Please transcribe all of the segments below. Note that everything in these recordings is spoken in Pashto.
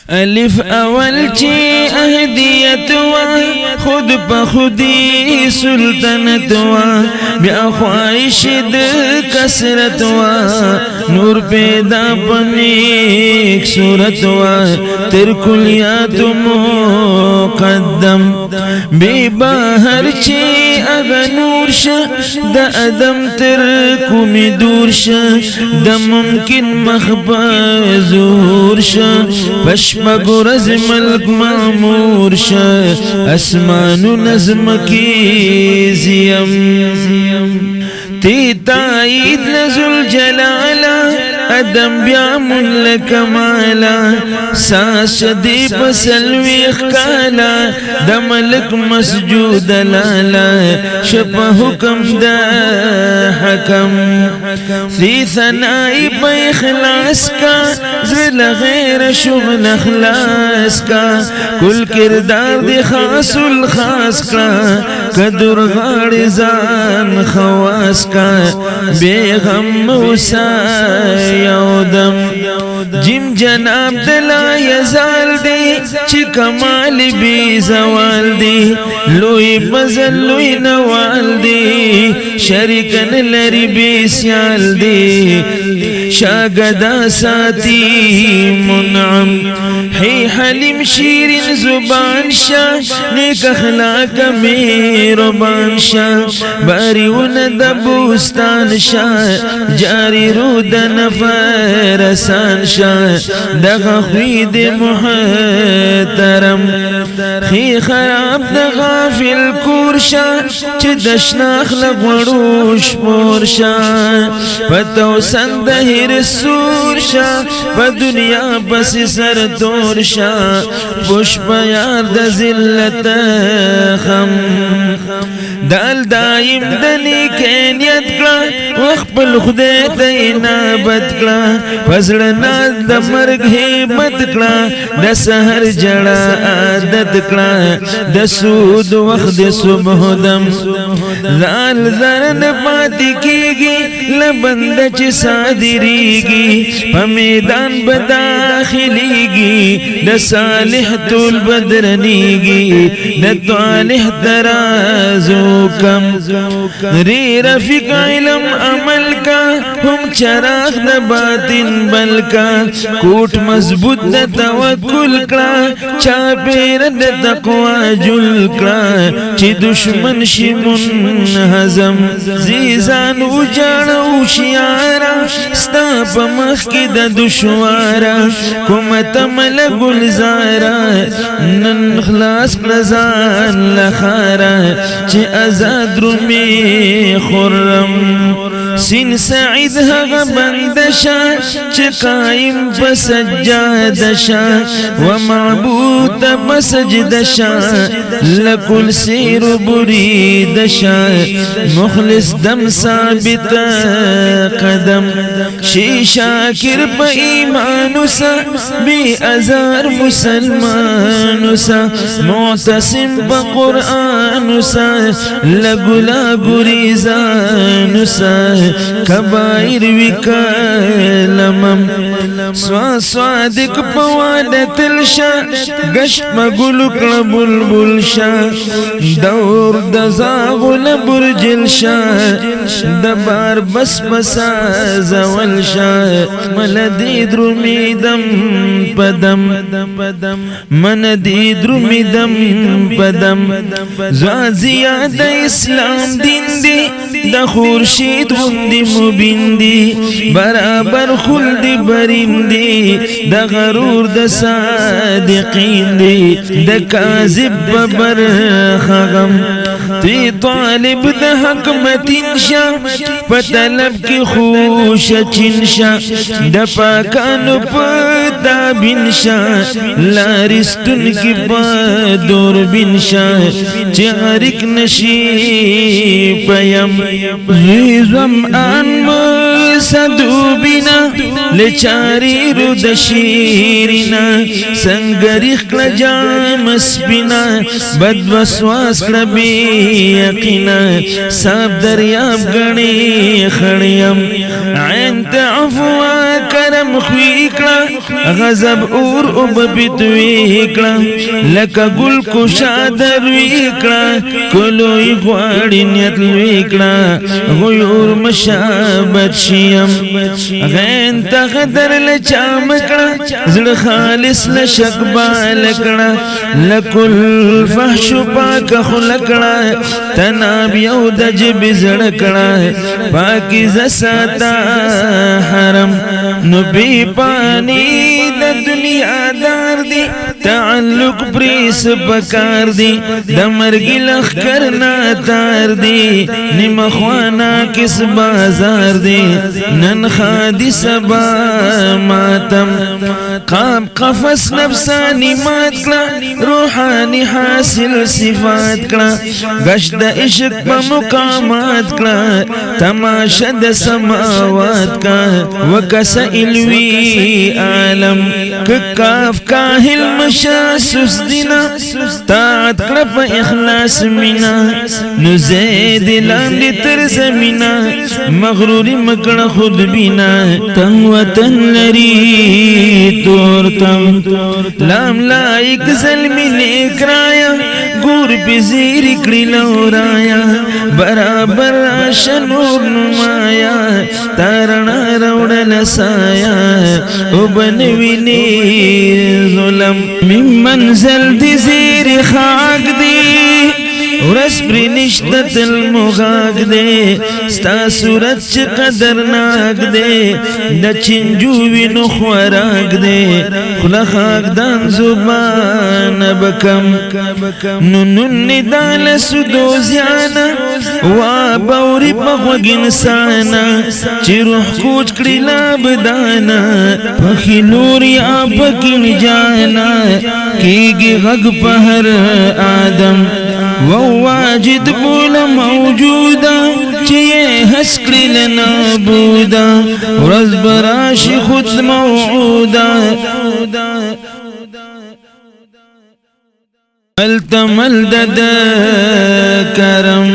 الف اول چی اهدیت وا خود پا خودی سلطنت وا بیا خواہش د کسرت وا نور پیدا پنیک صورت وا تر کلیات مقدم بی باہر چی اغا نور شا دا ادم تر کمی دور شا دا ممکن مخبا ظهور شا پشپگو رز ملک معمور شا اسمان نظم کی زیم تی تائید نزل جلالا ادم بیا مل کمالا ساس شدی پسلوی اخکالا دا ملک مسجود لالا شپ حکم دا حکم فی ثنائی پا اخلاص کا زل غیر شغل اخلاص کا کل کردار دی خاص الخاص کا قدر غاڑ زان خواس کا بے غم موسیٰ یودم جم جناب دلا یزال دی چی کمال بی زوال دی لوی بزل لوی نوال دی شرکن لری بی سیال دی شاگدا ساتی منعم حی حلیم شیرین زبان شا نیک اخلاق میربان شا باریون دبوستان شا جاری رود نفرسان شا دغا خوید محترم خی خراب دغا فی الکور شا چی دشناخ لگوڑوش پور شا پتو سند رسول شا پا دنیا پس سر دور شا پوش پا یار دا زلت خم دال دائم دنی کینیت کلا وقت پل خدای تا انابت کلا فضلنا دا مرگ حیمت کلا دا سہر جڑا عادت کلا دا سود وقت صبح دم لال ذرن پاتی کیگی لبند چی صادریگی پا میدان بداخلیگی دا صالح طول بدرنیگی دا طالح ترازو کم ری رفیق علم عمل کا ہم چراغ دا باطن بل کا کوٹ مضبوط دا توکل کلا چاپیر دا تقوی جل کلا چی دشمن شی منہزم زیزان اجاڑ اوشیارا ستا پا مخ کی دا دشوارا کمت مل گلزارا نن خلاص کلزان لخارا چی ازاد رومی خرم سین سعید حق بندشا چی قائم پسجادشا ومعبود پسجدشا لکل سیر بریدشا مخلص دم ثابت قدم شی شاکر پا ایمانو سا بی ازار مسلمانو سا معتصم پا قرآنو سا لگلا گریزانو سا کبائر وکالمم صادق پوادت الشا گشت مگلکل بلبل شا دور دزاغل برجل شا دبار بس بسا زول شا ملدی درمی دم پدم من دی درمی دم پدم زوازیاد اسلام دین دی دا خورشید غندی مبین دی برابر خلد برین دی دا غرور دا صادقین دی دا کاذب ببر خغم تی طالب دا حق متین شا پتلب کی خوش چین شا دا پاکانو پتا بین شا لارستن کی پا دور بین شا چغرک نشی پیم زم آن صدوبنا لچاری رو دشیرنا سنگریخ کلا جام سپینا بد وسواس کلا بی یقینا ساب دریاب گنی خڑیم عین تعفوا کرم خوی کلا غضب اور اوبپیتوی کلا لکا گل کو شادر وی کلا کلوی غواړي نیت لوی کلا غیور مشابت شیم غین تغدر لچام کلا زړه خالص لشک بال کلا لکل فحش پاک خلقلا تناب یو دجب زړه کلا پاکی زساتا حرم نبی پانی د دنیا دار دی تعلق پریس بکار دی دمرگی لخ کرنا تار دی نمخوانا کس بازار دی نن خادی سبا ماتم قاب قفص نفسانی مات کلا روحانی حاصل صفات کلا گشت عشق پا مقامات کلا تماشد سماوات کا وکس علوی عالم کاف کاہل مشاسس دینا طاعت کرپ اخلاص منا نزید لاندی تر زمینا مغروری مکڑ خود بینا تم وطن لری تورتم لام لائک ظلمی نیکرایا گور پی زیر کڑی لورایا برابر آشن اور نمایا تارنا روڑ لسایا وبنوینی ظلم من منزل دی زیر خاک دی ورس پری نشتت المغاق دے ستا صورت چی قدرناک دے دا چنجوی نخوراک دے خلقاک دان زبان بکم ننن دال سدو زیانا وابوری پخوگ انسانا چی روح کوچ کری لاب دانا پخی نوری آپکن جانا کیگی غگ پہر آدم وواجد بولا موجودا چیئے حسکری لنابودا ورز براش خود موعودا التملدد کرم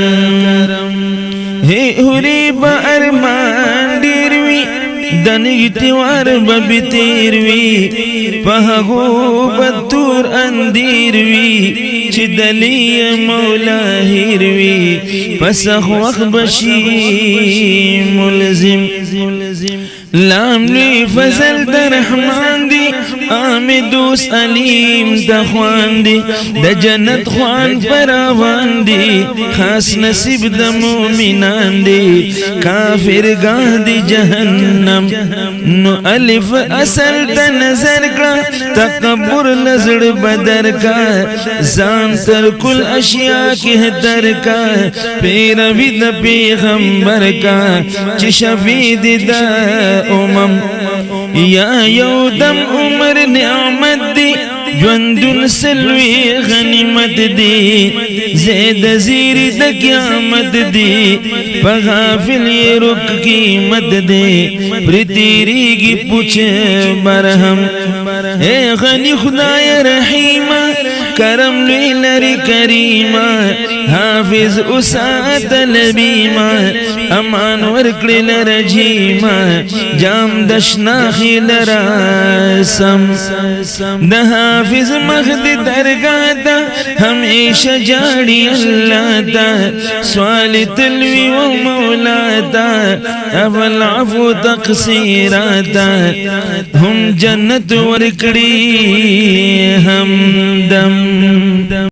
ہے ہوری با ارمان دیروی دنگی تیوار ببی تیروی پہگو بدور اندیروی چی دلی مولا ہیروی پسخ وقت بشی ملزم لام لوی فضل در رحمان دی آمدوس علیم دا خوان دی دا جنت خوان پراوان دی خاص نصیب دا مومنان دی کافر گاہ دی جہنم نو الف اصل تا نظر کا تکبر نظر بدر کا زان تر کل اشیاء کی در کا پیروی دا پیغمبر کا چی شفید دا یا یودم عمر نعمت دی جوندن سلوی غنیمت دی زید زیر دا قیامت دی پغافل یہ رک قیمت دی پرتیری کی پوچھ برہم اے غنی خدای رحیمہ کرم لوی لری کریمہ حافظ اسات لبیمہ امان ورکڑی لرجیمہ جام دشناخی لراسم دا حافظ مخد درگاہ دا ہمیشہ جاڑی اللہ دا سوال تلوی و مولا دا اول عفو تقصیراتا ہم جنت ورکڑی ہم دم